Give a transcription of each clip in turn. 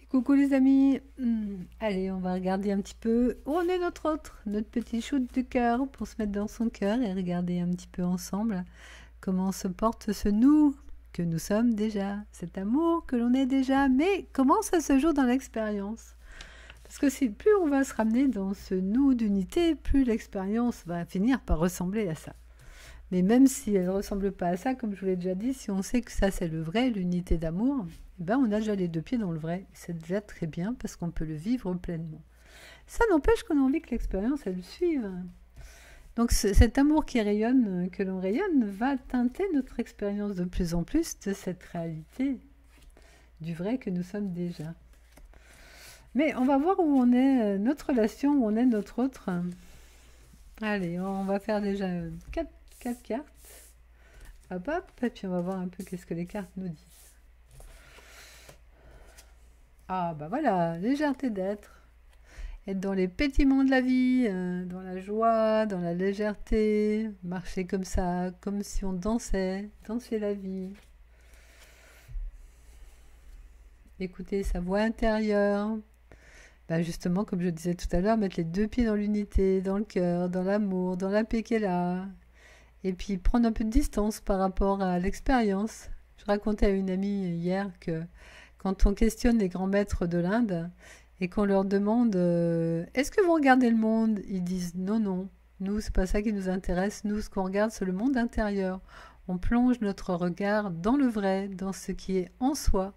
Coucou les amis. Allez, on va regarder un petit peu où on est notre petit shoot de cœur pour se mettre dans son cœur et regarder un petit peu ensemble comment se porte ce nous que nous sommes déjà, cet amour que l'on est déjà, mais comment ça se joue dans l'expérience. Parce que si plus on va se ramener dans ce nous d'unité, plus l'expérience va finir par ressembler à ça. Mais même si elle ne ressemble pas à ça, comme je vous l'ai déjà dit, si on sait que ça c'est le vrai, l'unité d'amour, eh ben on a déjà les deux pieds dans le vrai. C'est déjà très bien parce qu'on peut le vivre pleinement. Ça n'empêche qu'on a envie que l'expérience elle suive. Donc cet amour qui rayonne, que l'on rayonne, va teinter notre expérience de plus en plus de cette réalité du vrai que nous sommes déjà. Mais on va voir où on est, notre relation, où on est notre autre. Allez, on va faire déjà quatre cartes. Hop hop, et puis on va voir un peu qu'est-ce que les cartes nous disent. Ah bah voilà, légèreté d'être. Être dans les pétillements de la vie, dans la joie, dans la légèreté, marcher comme ça, comme si on dansait, danser la vie. Écouter sa voix intérieure. Bah justement, comme je disais tout à l'heure, mettre les deux pieds dans l'unité, dans le cœur, dans l'amour, dans la paix qu'elle a. Et puis prendre un peu de distance par rapport à l'expérience. Je racontais à une amie hier que quand on questionne les grands maîtres de l'Inde et qu'on leur demande est-ce que vous regardez le monde, ils disent non, non, nous c'est pas ça qui nous intéresse, nous ce qu'on regarde c'est le monde intérieur. On plonge notre regard dans le vrai, dans ce qui est en soi.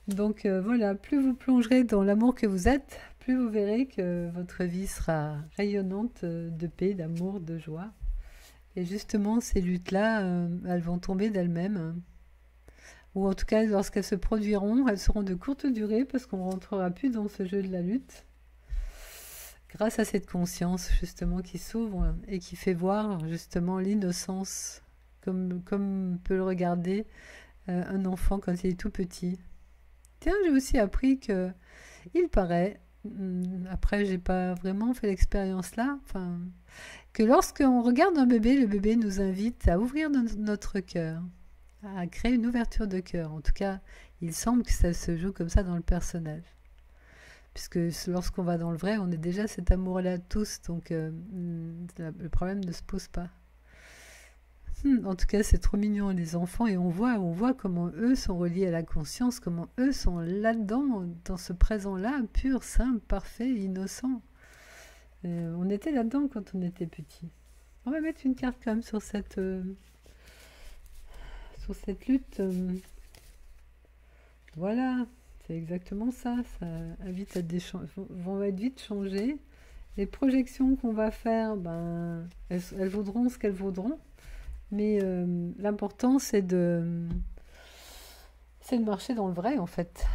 Donc voilà, plus vous plongerez dans l'amour que vous êtes, plus vous verrez que votre vie sera rayonnante de paix, d'amour, de joie. Et justement, ces luttes-là, elles vont tomber d'elles-mêmes. Ou en tout cas, lorsqu'elles se produiront, elles seront de courte durée parce qu'on ne rentrera plus dans ce jeu de la lutte. Grâce à cette conscience, justement, qui s'ouvre et qui fait voir, justement, l'innocence, comme peut le regarder un enfant quand il est tout petit. Tiens, j'ai aussi appris que, il paraît, après, j'ai pas vraiment fait l'expérience là, enfin, que lorsqu'on regarde un bébé, le bébé nous invite à ouvrir notre cœur, à créer une ouverture de cœur. En tout cas, il semble que ça se joue comme ça dans le personnage. Puisque lorsqu'on va dans le vrai, on est déjà cet amour-là tous, donc le problème ne se pose pas. En tout cas, c'est trop mignon les enfants et on voit comment eux sont reliés à la conscience, comment eux sont là-dedans, dans ce présent-là, pur, simple, parfait, innocent. On était là-dedans quand on était petit. On va mettre une carte quand même sur cette lutte. Voilà, c'est exactement ça. Ça invite à vont être vite changées. Les projections qu'on va faire, ben, elles vaudront ce qu'elles vaudront. Mais l'important, c'est de marcher dans le vrai, en fait.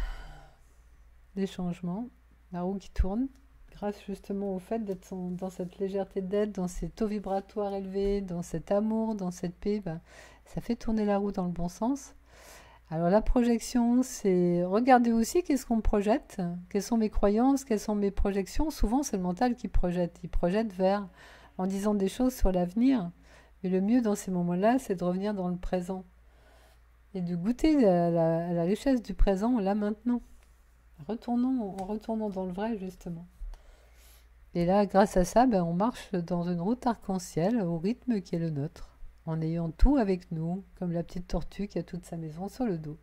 Des changements, la roue qui tourne, grâce justement au fait d'être dans cette légèreté d'être, dans ces taux vibratoires élevés, dans cet amour, dans cette paix, ben, ça fait tourner la roue dans le bon sens. Alors la projection, c'est regarder aussi qu'est-ce qu'on projette, quelles sont mes croyances, quelles sont mes projections. Souvent, c'est le mental qui projette. Il projette vers, en disant des choses sur l'avenir. Mais le mieux dans ces moments-là, c'est de revenir dans le présent et de goûter à la richesse du présent, là maintenant. En retournant dans le vrai, justement. Et là, grâce à ça, ben, on marche dans une route arc-en-ciel au rythme qui est le nôtre, en ayant tout avec nous, comme la petite tortue qui a toute sa maison sur le dos.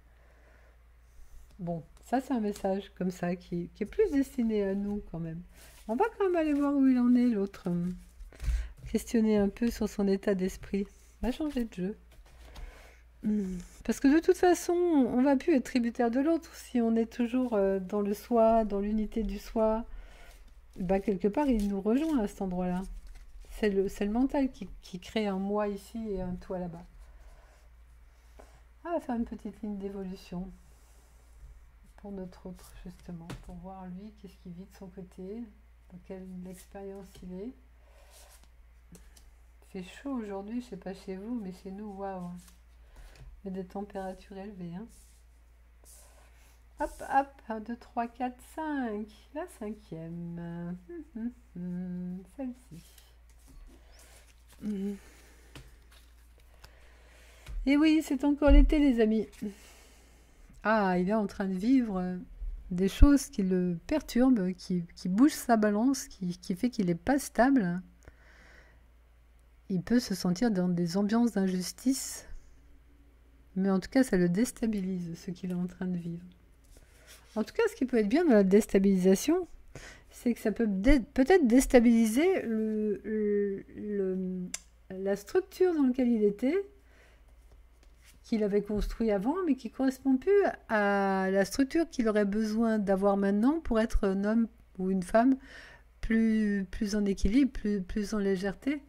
Bon, ça c'est un message comme ça qui est plus destiné à nous quand même. On va quand même aller voir où il en est l'autre. Questionner un peu sur son état d'esprit. On va changer de jeu. Parce que de toute façon, on va plus être tributaire de l'autre si on est toujours dans le soi, dans l'unité du soi. Bah, quelque part, il nous rejoint à cet endroit-là. C'est le mental qui crée un moi ici et un toi là-bas. On va faire une petite ligne d'évolution pour notre autre, justement, pour voir lui, qu'est-ce qu'il vit de son côté, dans quelle expérience il est. Il fait chaud aujourd'hui, je sais pas chez vous, mais chez nous, waouh. Il y a des températures élevées. Hein. Hop, hop, 1, 2, 3, 4, 5. La cinquième. Celle-ci. Et oui, c'est encore l'été, les amis. Ah, il est en train de vivre des choses qui le perturbent, qui bougent sa balance, qui fait qu'il n'est pas stable, il peut se sentir dans des ambiances d'injustice, mais en tout cas, ça le déstabilise, ce qu'il est en train de vivre. En tout cas, ce qui peut être bien dans la déstabilisation, c'est que ça peut peut-être déstabiliser la structure dans laquelle il était, qu'il avait construit avant, mais qui ne correspond plus à la structure qu'il aurait besoin d'avoir maintenant pour être un homme ou une femme plus en équilibre, plus en légèreté.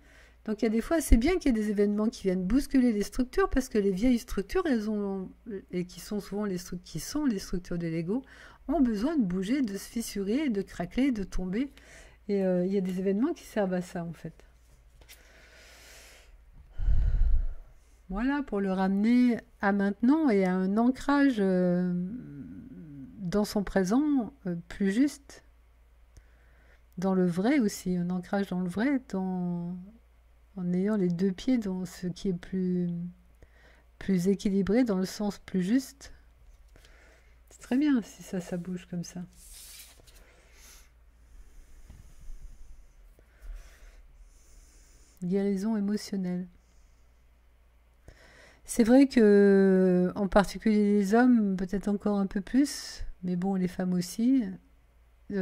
Donc il y a des fois, c'est bien qu'il y ait des événements qui viennent bousculer les structures, parce que les vieilles structures, et qui sont souvent les structures de l'ego, ont besoin de bouger, de se fissurer, de craquer, de tomber. Et il y a des événements qui servent à ça, en fait. Voilà, pour le ramener à maintenant et à un ancrage dans son présent plus juste, dans le vrai aussi, un ancrage dans le vrai, en ayant les deux pieds dans ce qui est plus équilibré, dans le sens plus juste. C'est très bien si ça bouge comme ça. Guérison émotionnelle. C'est vrai que, en particulier les hommes, peut-être encore un peu plus, mais bon, les femmes aussi, à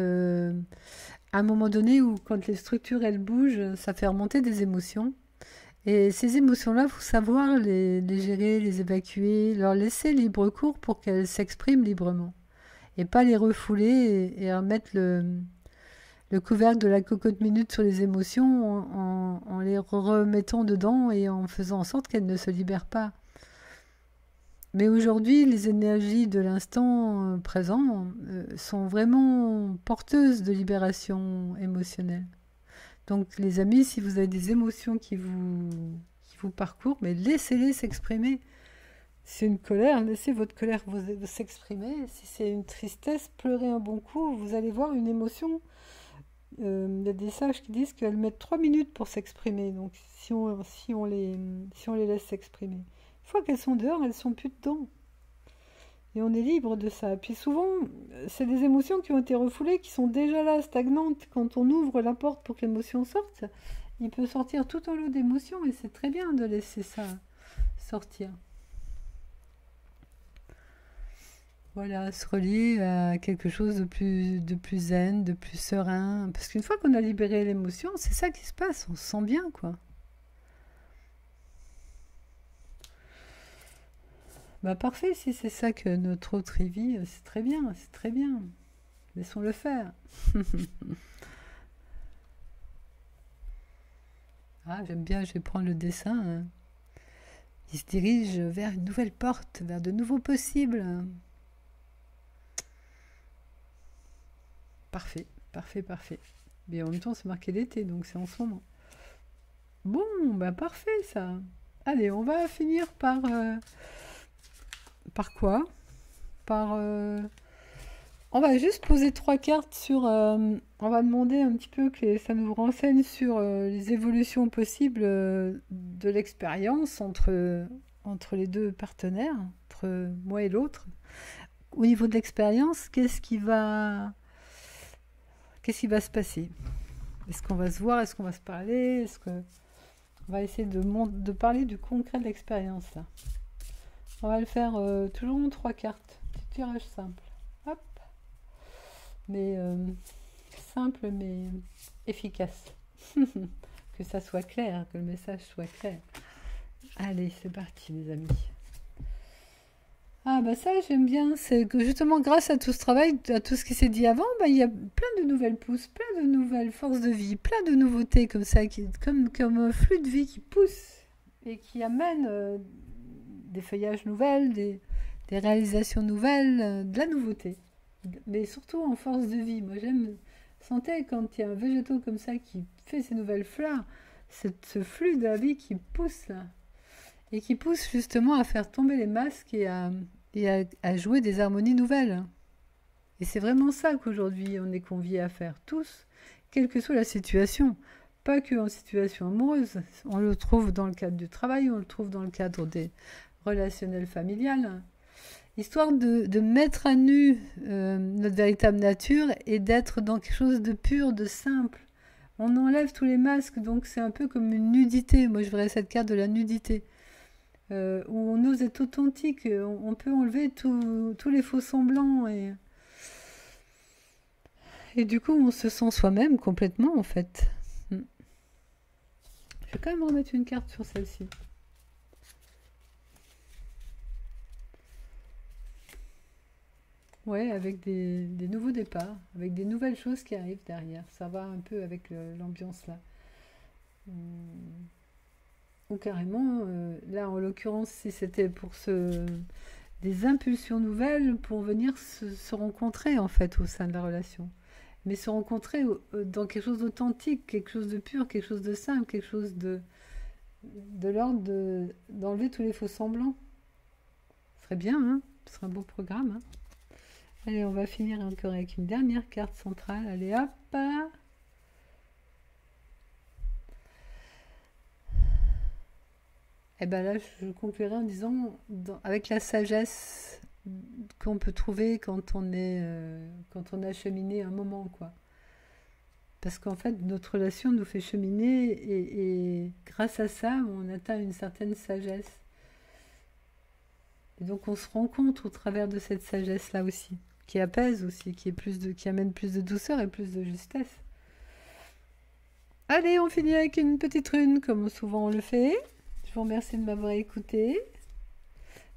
un moment donné où quand les structures, elles bougent, ça fait remonter des émotions. Et ces émotions-là, il faut savoir les gérer, les évacuer, leur laisser libre cours pour qu'elles s'expriment librement. Et pas les refouler et remettre le couvercle de la cocotte minute sur les émotions en les remettant dedans et en faisant en sorte qu'elles ne se libèrent pas. Mais aujourd'hui, les énergies de l'instant présent sont vraiment porteuses de libération émotionnelle. Donc les amis, si vous avez des émotions qui vous parcourent, mais laissez-les s'exprimer. Si c'est une colère, laissez votre colère s'exprimer. Si c'est une tristesse, pleurez un bon coup, vous allez voir une émotion. Il y a des sages qui disent qu'elles mettent 3 minutes pour s'exprimer, donc si on les laisse s'exprimer. Une fois qu'elles sont dehors, elles ne sont plus dedans. Et on est libre de ça. Puis souvent, c'est des émotions qui ont été refoulées, qui sont déjà là, stagnantes. Quand on ouvre la porte pour que l'émotion sorte, il peut sortir tout un lot d'émotions, et c'est très bien de laisser ça sortir. Voilà, se relier à quelque chose de plus zen, de plus serein. Parce qu'une fois qu'on a libéré l'émotion, c'est ça qui se passe, on se sent bien, quoi. Bah parfait, si c'est ça que notre autre y vit, c'est très bien, c'est très bien. Laissons-le faire. Ah, j'aime bien, je vais prendre le dessin, hein. Il se dirige vers une nouvelle porte, vers de nouveaux possibles. Parfait, parfait, parfait. Mais en même temps, c'est marqué l'été, donc c'est en ce moment. Bon, bah parfait ça. Allez, on va finir par quoi? Par on va juste poser 3 cartes sur. On va demander un petit peu que ça nous renseigne sur les évolutions possibles de l'expérience entre les deux partenaires, entre moi et l'autre. Au niveau de l'expérience, qu'est-ce qui va se passer? Est-ce qu'on va se voir? Est-ce qu'on va se parler? On va essayer de parler du concret de l'expérience là. On va le faire toujours en 3 cartes. Petit tirage simple. Hop. Mais simple mais efficace. Que ça soit clair, que le message soit clair. Allez, c'est parti les amis. Ah bah ça j'aime bien, c'est que justement grâce à tout ce travail, à tout ce qui s'est dit avant, bah, il y a plein de nouvelles pousses, plein de nouvelles forces de vie, plein de nouveautés comme ça, comme un flux de vie qui pousse et qui amène des feuillages nouvelles, des réalisations nouvelles, de la nouveauté. Mais surtout en force de vie. Moi sentez quand il y a un végétaux comme ça qui fait ces nouvelles fleurs, ce flux de la vie qui pousse là. Et qui pousse justement à faire tomber les masques et à jouer des harmonies nouvelles. Et c'est vraiment ça qu'aujourd'hui on est conviés à faire, tous, quelle que soit la situation. Pas que en situation amoureuse, on le trouve dans le cadre du travail, on le trouve dans le cadre des relationnels familiales. histoire de mettre à nu notre véritable nature et d'être dans quelque chose de pur, de simple. On enlève tous les masques, donc c'est un peu comme une nudité. Moi, je verrais cette carte de la nudité, où on ose être authentique. On peut enlever tous les faux semblants et du coup, on se sent soi-même complètement, en fait. Mm. Je vais quand même remettre une carte sur celle-ci. Ouais, avec des nouveaux départs, avec des nouvelles choses qui arrivent derrière. Ça va un peu avec l'ambiance là. Hum. Ou carrément, là en l'occurrence, si c'était des impulsions nouvelles pour venir se rencontrer en fait au sein de la relation. Mais se rencontrer dans quelque chose d'authentique, quelque chose de pur, quelque chose de simple, quelque chose de l'ordre d'enlever tous les faux semblants. Ce serait bien, hein? Ce serait un beau programme, hein. Allez, on va finir encore avec une dernière carte centrale. Allez, hop! Et ben là, je conclurai en disant, avec la sagesse qu'on peut trouver quand on a cheminé un moment, quoi. Parce qu'en fait, notre relation nous fait cheminer et grâce à ça, on atteint une certaine sagesse. Et donc, on se rencontre au travers de cette sagesse-là aussi, qui apaise aussi, qui amène plus de douceur et plus de justesse. Allez, on finit avec une petite rune, comme souvent on le fait. Je vous remercie de m'avoir écouté.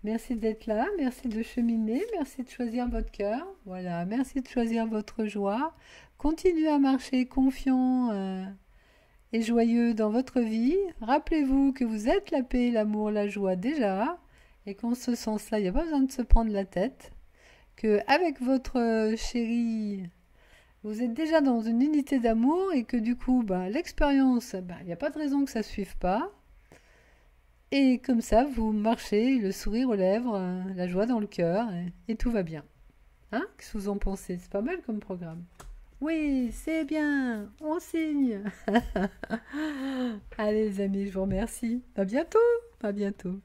Merci d'être là, merci de cheminer, merci de choisir votre cœur. Voilà, merci de choisir votre joie. Continuez à marcher confiant et joyeux dans votre vie. Rappelez-vous que vous êtes la paix, l'amour, la joie déjà, et qu'en ce sens-là, il n'y a pas besoin de se prendre la tête. Que avec votre chéri, vous êtes déjà dans une unité d'amour et que du coup, l'expérience, il n'y a pas de raison que ça ne suive pas. Et comme ça, vous marchez, le sourire aux lèvres, la joie dans le cœur, et tout va bien. Hein? Qu'est-ce que vous en pensez? C'est pas mal comme programme. Oui, c'est bien, on signe. Allez les amis, je vous remercie. À bientôt, à bientôt.